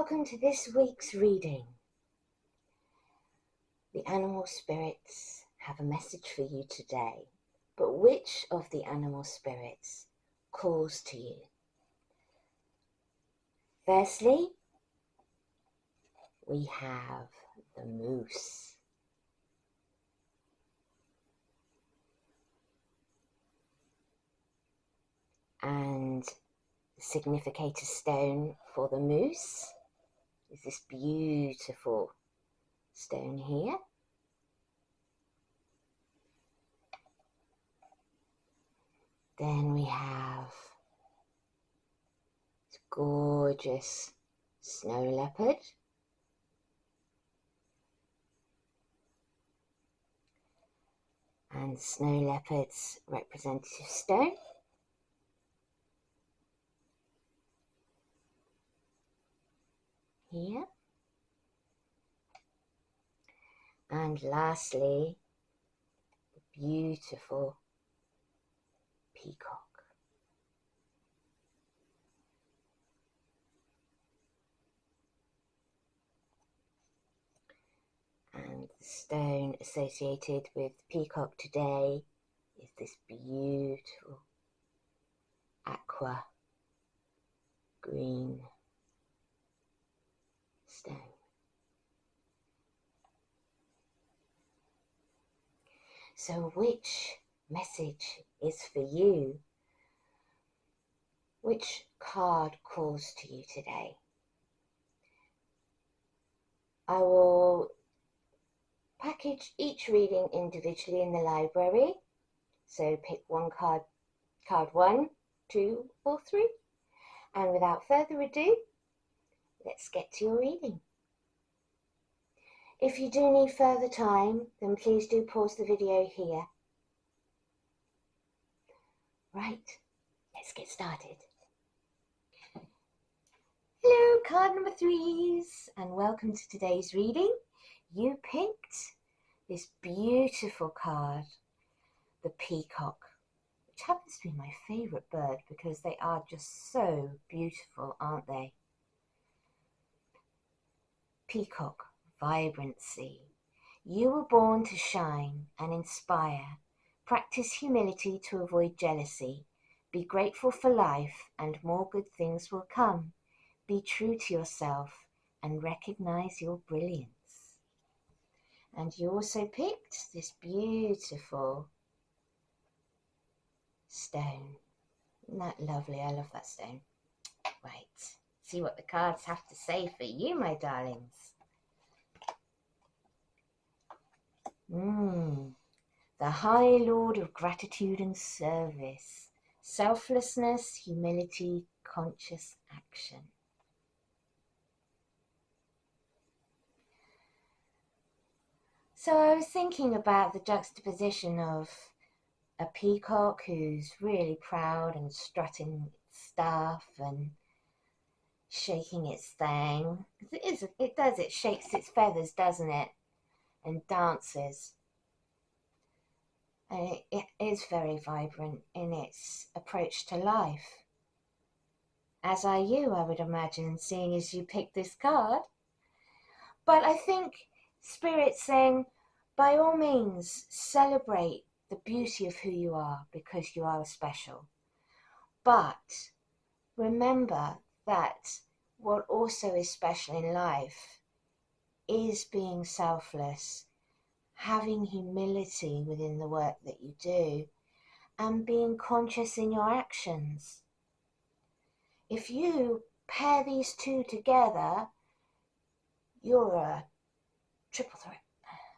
welcome to this week's reading. The animal spirits have a message for you today, but which of the animal spirits calls to you? Firstly, we have the moose. And the significator stone for the moose is this beautiful stone here. Then we have this gorgeous snow leopard. And snow leopard's representative stone. Here. And lastly, the beautiful peacock. And the stone associated with peacock today is this beautiful aqua green stone. So which message is for you? Which card calls to you today? I will package each reading individually in the library. So pick one card, card 1, 2 or 3. And without further ado, let's get to your reading. If you do need further time, then please do pause the video here. Right, let's get started. Hello, card number 3s, and welcome to today's reading. You picked this beautiful card, the peacock, which happens to be my favourite bird because they are just so beautiful, aren't they? Peacock, vibrancy. You were born to shine and inspire. Practice humility to avoid jealousy. Be grateful for life and more good things will come. Be true to yourself and recognize your brilliance. And you also picked this beautiful stone. Isn't that lovely? I love that stone. Right, see what the cards have to say for you, my darlings. The High Lord of Gratitude and Service. Selflessness, humility, conscious action. So I was thinking about the juxtaposition of a peacock who's really proud and strutting its stuff and shaking its thing. It shakes its feathers, doesn't it? And dances. And it is very vibrant in its approach to life. As are you, I would imagine, seeing as you picked this card. But I think Spirit's saying, by all means, celebrate the beauty of who you are because you are special. But remember that what also is special in life is being selfless, having humility within the work that you do, and being conscious in your actions. If you pair these two together, you're a triple threat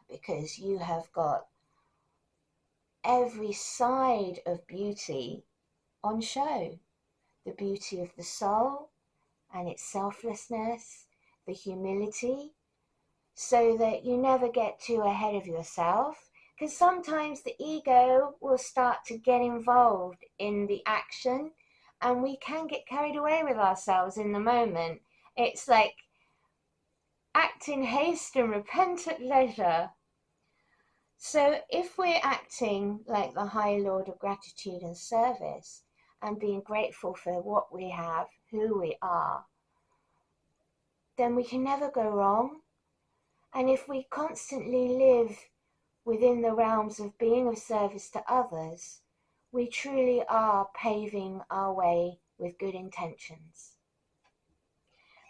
because you have got every side of beauty on show. The beauty of the soul and its selflessness, the humility, so that you never get too ahead of yourself, because sometimes the ego will start to get involved in the action and we can get carried away with ourselves in the moment. It's like act in haste and repent at leisure. So if we're acting like the High Lord of Gratitude and Service and being grateful for what we have, who we are, then we can never go wrong. And if we constantly live within the realms of being of service to others, we truly are paving our way with good intentions.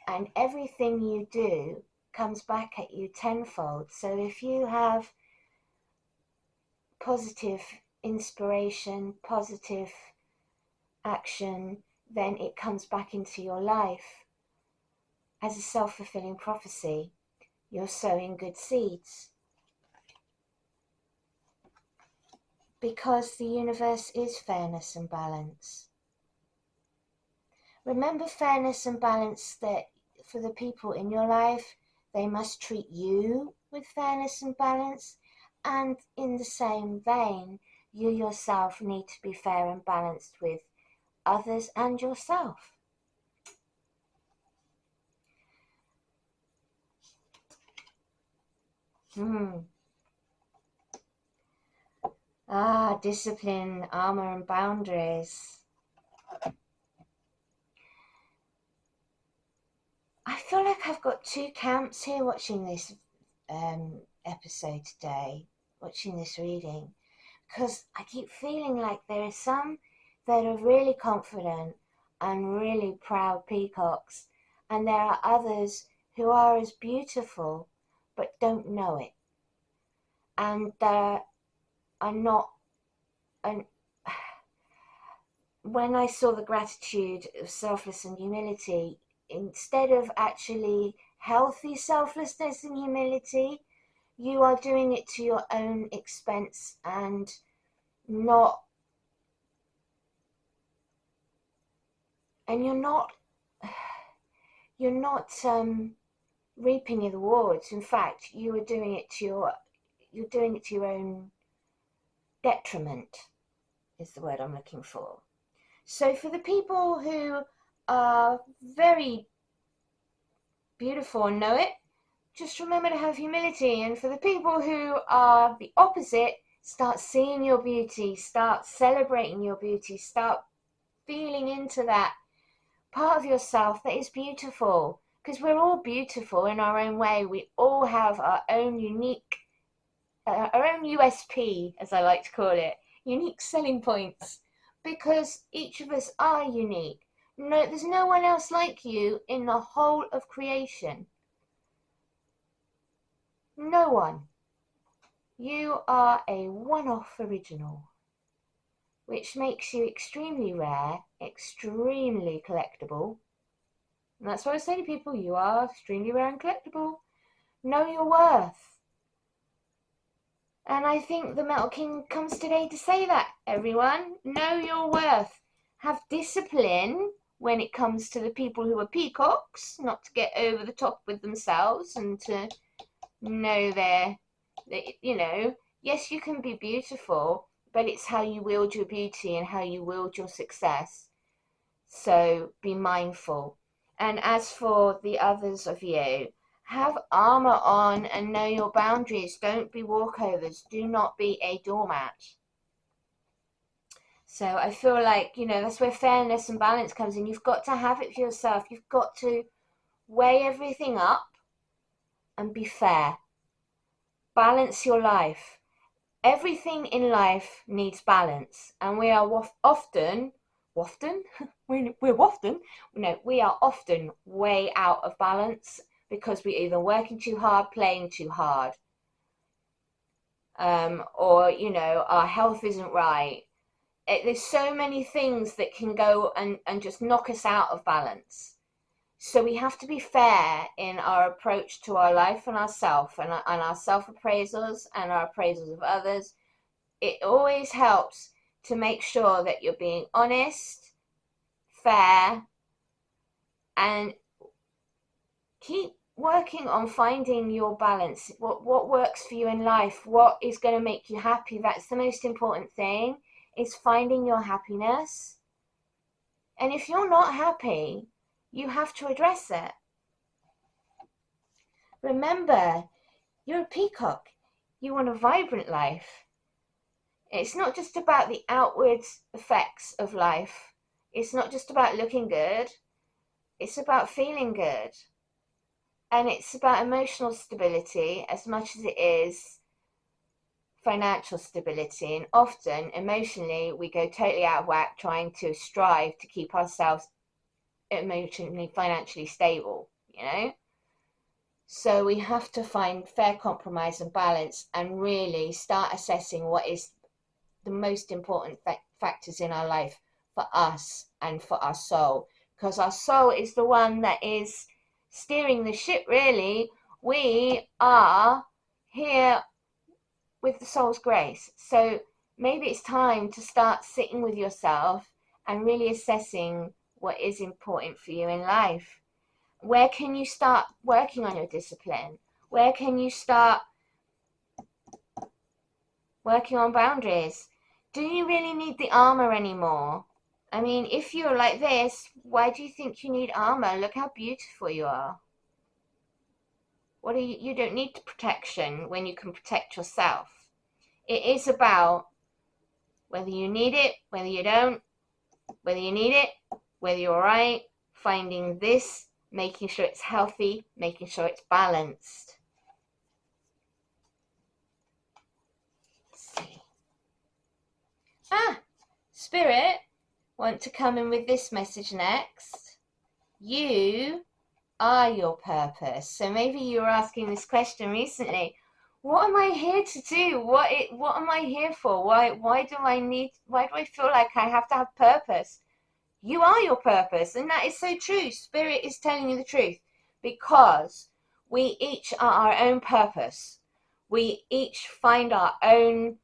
And everything you do comes back at you tenfold. So if you have positive inspiration, positive action, then it comes back into your life as a self-fulfilling prophecy. You're sowing good seeds. Because the universe is fairness and balance. Remember fairness and balance, that for the people in your life, they must treat you with fairness and balance, and in the same vein, you yourself need to be fair and balanced with others and yourself. Discipline, armor and boundaries. I feel like I've got two camps here watching this episode today, watching this reading, because I keep feeling like there are some that are really confident and really proud peacocks, and there are others who are as beautiful but don't know it, and there are not. And when I saw the gratitude of selfless and humility, instead of actually healthy selflessness and humility, you are doing it to your own expense and you're not reaping the rewards. In fact, you're doing it to your own detriment, is the word I'm looking for. So for the people who are very beautiful and know it, just remember to have humility. And for the people who are the opposite, start seeing your beauty, start celebrating your beauty, start feeling into that part of yourself that is beautiful, because we're all beautiful in our own way. We all have our own unique, our own USP, as I like to call it, unique selling points, because each of us are unique. No, there's no one else like you in the whole of creation. No one. You are a one-off original, which makes you extremely rare, extremely collectible. And that's what I say to people: you are extremely rare and collectible. Know your worth. And I think the Metal King comes today to say that, everyone. Know your worth. Have discipline when it comes to the people who are peacocks, not to get over the top with themselves, and to know yes, you can be beautiful, but it's how you wield your beauty and how you wield your success. So be mindful. And as for the others of you, have armor on and know your boundaries. Don't be walkovers. Do not be a doormat. So I feel like, that's where fairness and balance comes in. You've got to have it for yourself. You've got to weigh everything up and be fair. Balance your life. Everything in life needs balance, and we are often way out of balance because we're either working too hard, playing too hard, or our health isn't right. There's so many things that can go and just knock us out of balance. So we have to be fair in our approach to our life and ourself, and our self-appraisals and our appraisals of others. It always helps to make sure that you're being honest, fair, and keep working on finding your balance. What works for you in life? What is going to make you happy? That's the most important thing, is finding your happiness. And if you're not happy, you have to address it. Remember, you're a peacock. You want a vibrant life. It's not just about the outward effects of life. It's not just about looking good. It's about feeling good. And it's about emotional stability as much as it is financial stability. And often, emotionally, we go totally out of whack trying to strive to keep ourselves emotionally, financially stable, you know? So we have to find fair compromise and balance and really start assessing what is the most important factors in our life for us and for our soul. Because our soul is the one that is steering the ship, really. We are here with the soul's grace. So maybe it's time to start sitting with yourself and really assessing what is important for you in life. Where can you start working on your discipline? Where can you start working on boundaries? Do you really need the armor anymore? I mean, if you're like this, why do you think you need armor? Look how beautiful you are. What are you don't need protection when you can protect yourself. It is about whether you need it, whether you don't, whether you need it, whether you're right, finding this, making sure it's healthy, making sure it's balanced. Let's see. Spirit want to come in with this message next. You are your purpose. So maybe you were asking this question recently. What am I here to do? What am I here for? Why do I feel like I have to have purpose? You are your purpose, and that is so true. Spirit is telling you the truth, because we each are our own purpose. We each find our own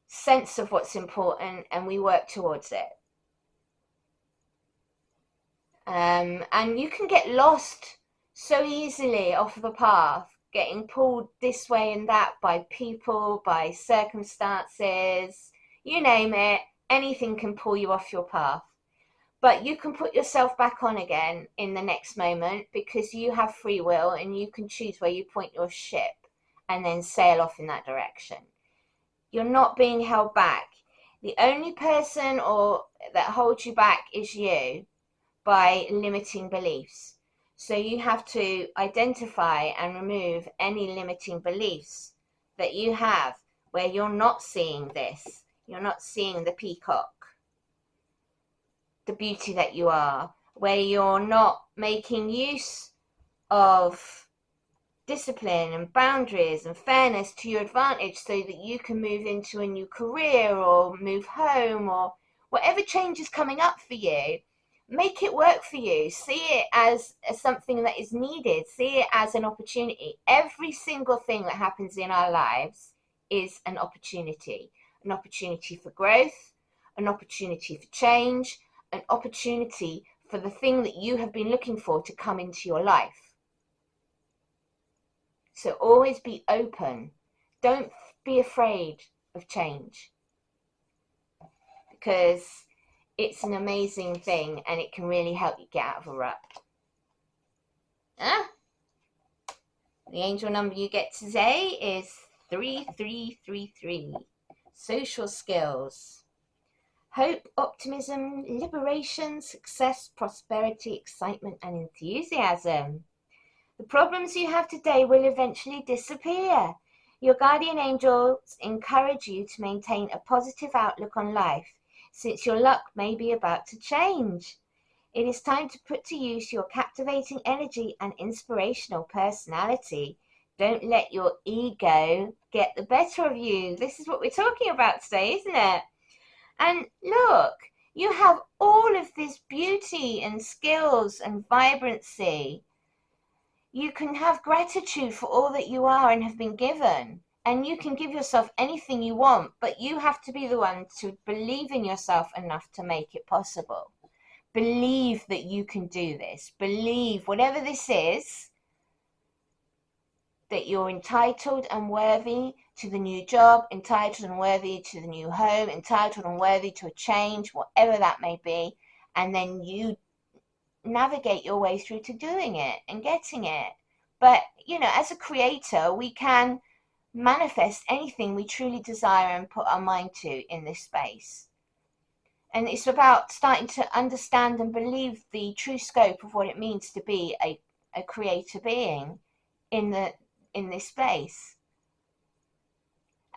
sense of what's important, and we work towards it. And you can get lost so easily off the path, getting pulled this way and that by people, by circumstances, you name it. Anything can pull you off your path. But you can put yourself back on again in the next moment, because you have free will and you can choose where you point your ship and then sail off in that direction. You're not being held back. The only person that holds you back is you, by limiting beliefs. So you have to identify and remove any limiting beliefs that you have where you're not seeing this. You're not seeing the peacock, the beauty that you are, where you're not making use of discipline and boundaries and fairness to your advantage so that you can move into a new career or move home or whatever change is coming up for you. Make it work for you. See it as something that is needed. See it as an opportunity. Every single thing that happens in our lives is an opportunity for growth, an opportunity for change, an opportunity for the thing that you have been looking for to come into your life. So always be open. Don't be afraid of change, because it's an amazing thing and it can really help you get out of a rut. The angel number you get today is 3333. Social skills. Hope, optimism, liberation, success, prosperity, excitement, and enthusiasm. The problems you have today will eventually disappear. Your guardian angels encourage you to maintain a positive outlook on life, since your luck may be about to change. It is time to put to use your captivating energy and inspirational personality. Don't let your ego get the better of you. This is what we're talking about today, isn't it? And look, you have all of this beauty and skills and vibrancy. You can have gratitude for all that you are and have been given. And you can give yourself anything you want, but you have to be the one to believe in yourself enough to make it possible. Believe that you can do this. Believe, whatever this is, that you're entitled and worthy to the new job, entitled and worthy to the new home, entitled and worthy to a change, whatever that may be. And then you navigate your way through to doing it and getting it. But, as a creator, we can manifest anything we truly desire and put our mind to in this space. And it's about starting to understand and believe the true scope of what it means to be a a creator being in this space.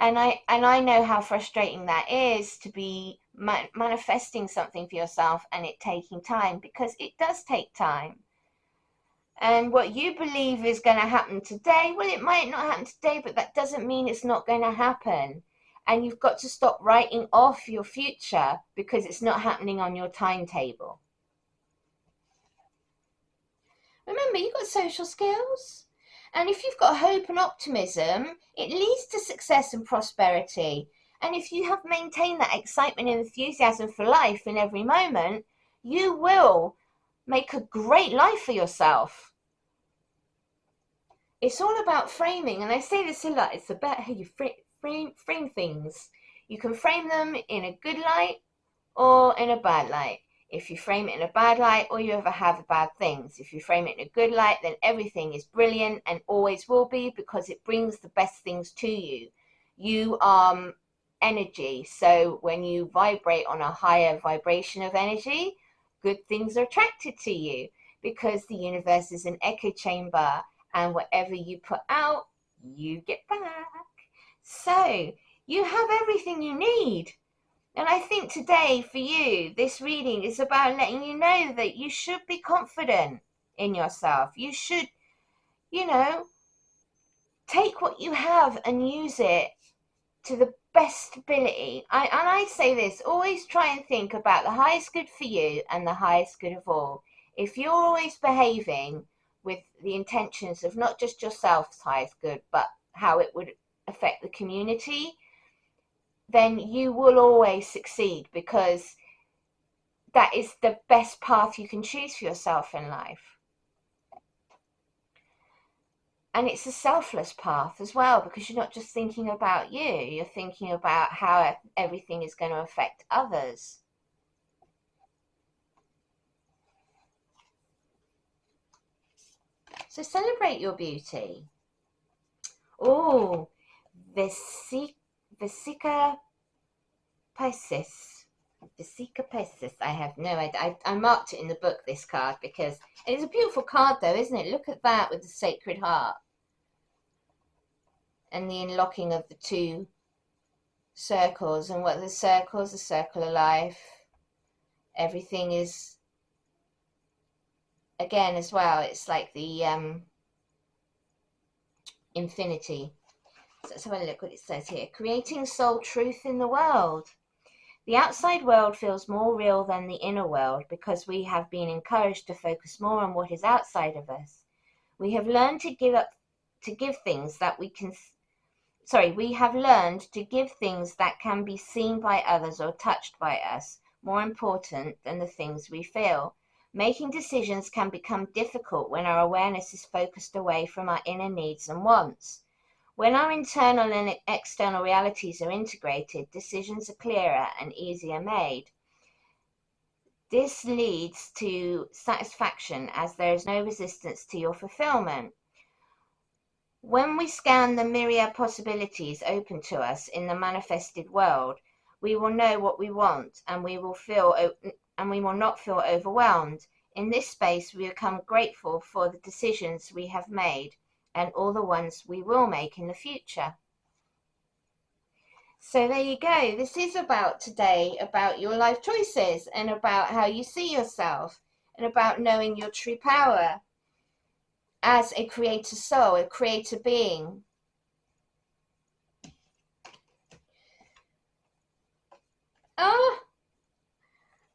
And I know how frustrating that is, to be manifesting something for yourself and it taking time, because it does take time. And what you believe is going to happen today, well, it might not happen today, but that doesn't mean it's not going to happen. And you've got to stop writing off your future because it's not happening on your timetable. Remember, you've got social skills. And if you've got hope and optimism, it leads to success and prosperity. And if you have maintained that excitement and enthusiasm for life in every moment, you will make a great life for yourself. It's all about framing, and I say this a lot, it's about how you frame things. You can frame them in a good light or in a bad light. If you frame it in a bad light, all you ever have are bad things. If you frame it in a good light, then everything is brilliant and always will be, because it brings the best things to you. You are energy, so when you vibrate on a higher vibration of energy, good things are attracted to you, because the universe is an echo chamber, and whatever you put out, you get back. So you have everything you need. And I think today for you, this reading is about letting you know that you should be confident in yourself. You should, take what you have and use it to the best ability. I say this, always try and think about the highest good for you and the highest good of all. If you're always behaving with the intentions of not just yourself's highest good, but how it would affect the community, then you will always succeed, because that is the best path you can choose for yourself in life. And it's a selfless path as well, because you're not just thinking about you, you're thinking about how everything is going to affect others. So celebrate your beauty. Oh, Vesica Pisces. Vesica Pisces. I have no idea. I marked it in the book, this card, because it's a beautiful card though, isn't it? Look at that with the Sacred Heart. And the unlocking of the two circles. And what are the circles? The circle of life. Everything is, again as well, it's like the infinity. So let's have a look what it says here. Creating soul truth in the world. The outside world feels more real than the inner world, because we have been encouraged to focus more on what is outside of us. We have learned to give things that can be seen by others or touched by us, more important than the things we feel. Making decisions can become difficult when our awareness is focused away from our inner needs and wants. When our internal and external realities are integrated, decisions are clearer and easier made. This leads to satisfaction, as there is no resistance to your fulfillment. When we scan the myriad possibilities open to us in the manifested world, we will know what we want, and we will not feel overwhelmed. In this space, we become grateful for the decisions we have made and all the ones we will make in the future. So there you go. This is about today, about your life choices, and about how you see yourself, and about knowing your true power as a creator soul, a creator being.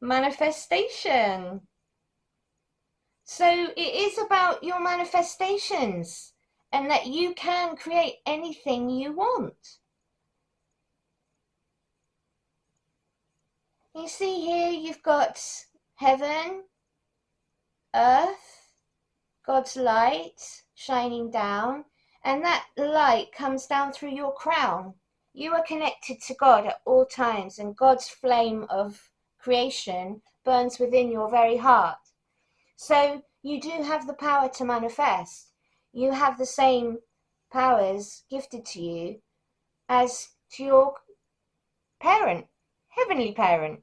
Manifestation. So it is about your manifestations, and that you can create anything you want. You see here, you've got heaven, earth, God's light shining down, and that light comes down through your crown. You are connected to God at all times, and God's flame of creation burns within your very heart. So you do have the power to manifest. You have the same powers gifted to you as to your parent, heavenly parent.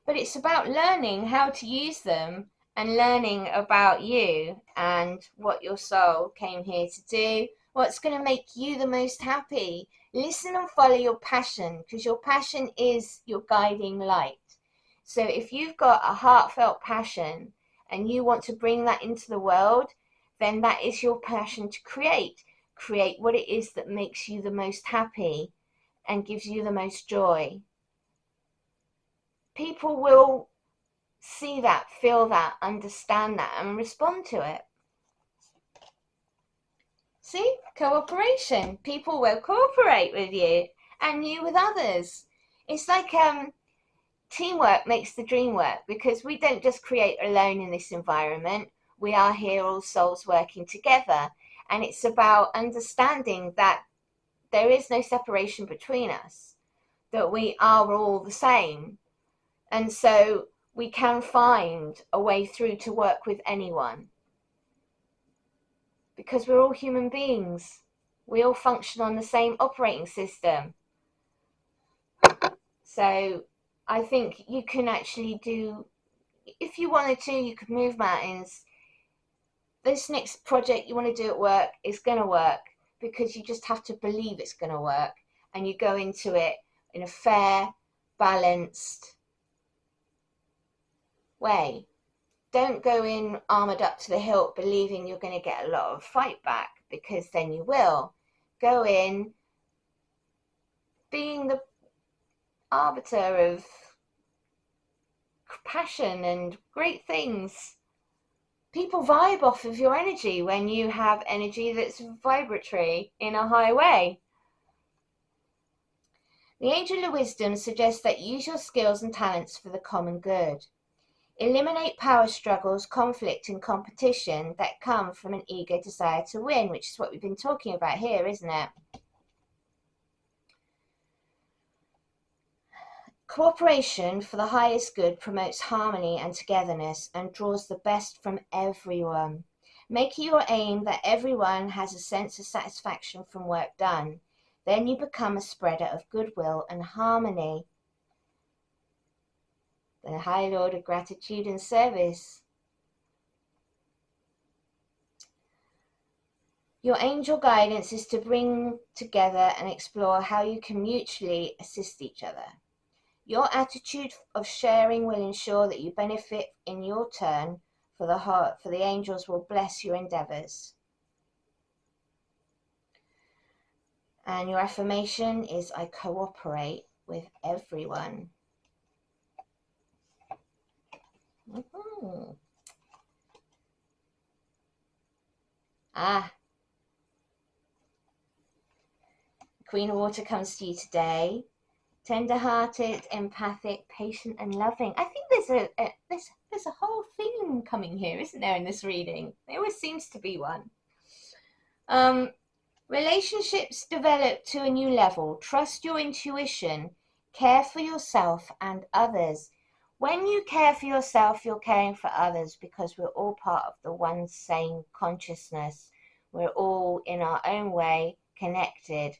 But it's about learning how to use them and learning about you and what your soul came here to do, what's going to make you the most happy. Listen and follow your passion, because your passion is your guiding light. So if you've got a heartfelt passion and you want to bring that into the world, then that is your passion to create. Create what it is that makes you the most happy and gives you the most joy. People will see that, feel that, understand that, and respond to it. See? Cooperation. People will cooperate with you and you with others. It's like teamwork makes the dream work, because we don't just create alone in this environment. We are here all souls working together. And it's about understanding that there is no separation between us, that we are all the same. And so we can find a way through to work with anyone, because we're all human beings. We all function on the same operating system. So I think you can actually do, if you wanted to, you could move mountains. This next project you want to do at work is going to work, because you just have to believe it's going to work, and you go into it in a fair, balanced way. Don't go in armored up to the hilt believing you're going to get a lot of fight back, because then you will. Go in being the arbiter of passion and great things. People vibe off of your energy when you have energy that's vibratory in a high way. The Angel of Wisdom suggests that use your skills and talents for the common good. Eliminate power struggles, conflict and competition that come from an eager desire to win, which is what we've been talking about here, isn't it? Cooperation for the highest good promotes harmony and togetherness and draws the best from everyone. Make your aim that everyone has a sense of satisfaction from work done. Then you become a spreader of goodwill and harmony. The High Lord of Gratitude and Service. Your angel guidance is to bring together and explore how you can mutually assist each other. Your attitude of sharing will ensure that you benefit in your turn, for the angels will bless your endeavors. And your affirmation is, I cooperate with everyone. Queen of Water comes to you today. Tender-hearted, empathic, patient and loving. I think there's a whole theme coming here, isn't there, in this reading? There always seems to be one. Relationships develop to a new level. Trust your intuition. Care for yourself and others. When you care for yourself, you're caring for others, because we're all part of the one same consciousness. We're all, in our own way, connected.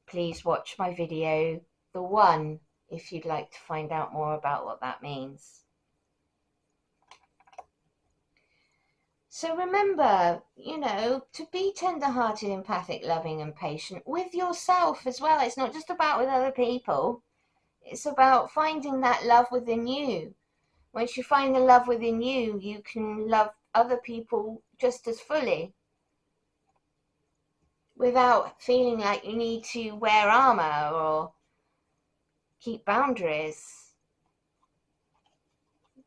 Please watch my video, The One, if you'd like to find out more about what that means. So remember, to be tender-hearted, empathic, loving and patient with yourself as well. It's not just about with other people. It's about finding that love within you. Once you find the love within you, you can love other people just as fully, without feeling like you need to wear armor or keep boundaries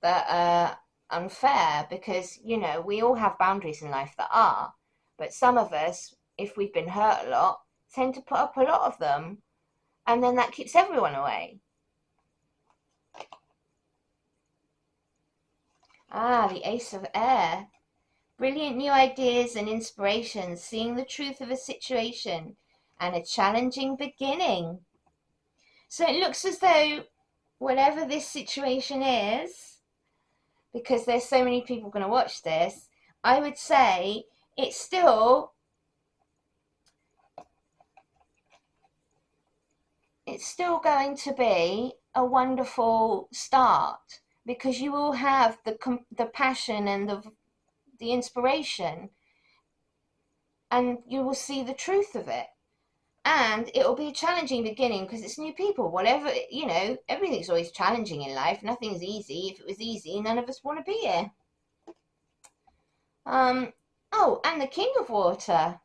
that are unfair, because we all have boundaries in life that are, but some of us, if we've been hurt a lot, tend to put up a lot of them, and then that keeps everyone away. The Ace of Air. Brilliant new ideas and inspirations, seeing the truth of a situation, and a challenging beginning. So it looks as though whatever this situation is, because there's so many people going to watch this, I would say it's still going to be a wonderful start, because you will have the passion and the inspiration, and you will see the truth of it. And it will be a challenging beginning because it's new people. Whatever, everything's always challenging in life. Nothing's easy. If it was easy, none of us want to be here. Oh, and the King of Water.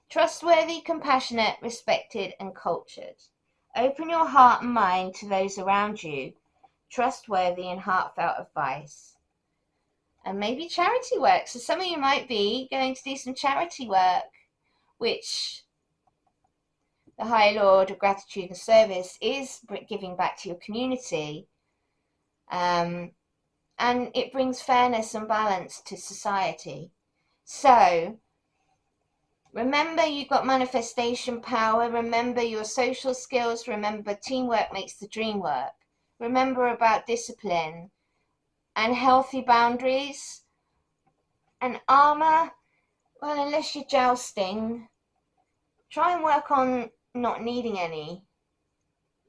Trustworthy, compassionate, respected, and cultured. Open your heart and mind to those around you. Trustworthy and heartfelt advice. And maybe charity work. So some of you might be going to do some charity work, which the High Lord of Gratitude and Service is giving back to your community. And it brings fairness and balance to society. So remember, you've got manifestation power. Remember your social skills. Remember, teamwork makes the dream work. Remember about discipline and healthy boundaries. And armor, well, unless you're jousting, try and work on not needing any.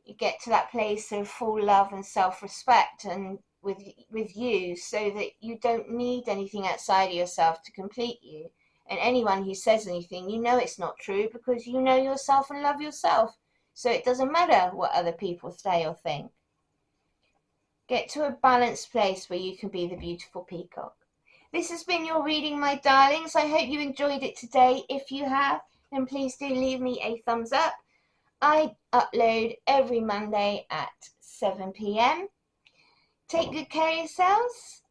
You get to that place of full love and self-respect and with you, so that you don't need anything outside of yourself to complete you. And anyone who says anything, it's not true, because you know yourself and love yourself. So it doesn't matter what other people say or think. Get to a balanced place where you can be the beautiful peacock. This has been your reading, my darlings. I hope you enjoyed it today. If you have, then please do leave me a thumbs up. I upload every Monday at 7 p.m. Take good care of yourselves.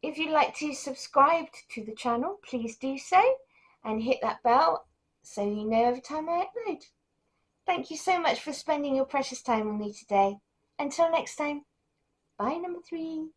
If you'd like to subscribe to the channel, please do so, and hit that bell so you know every time I upload. Thank you so much for spending your precious time with me today. Until next time, bye, number 3.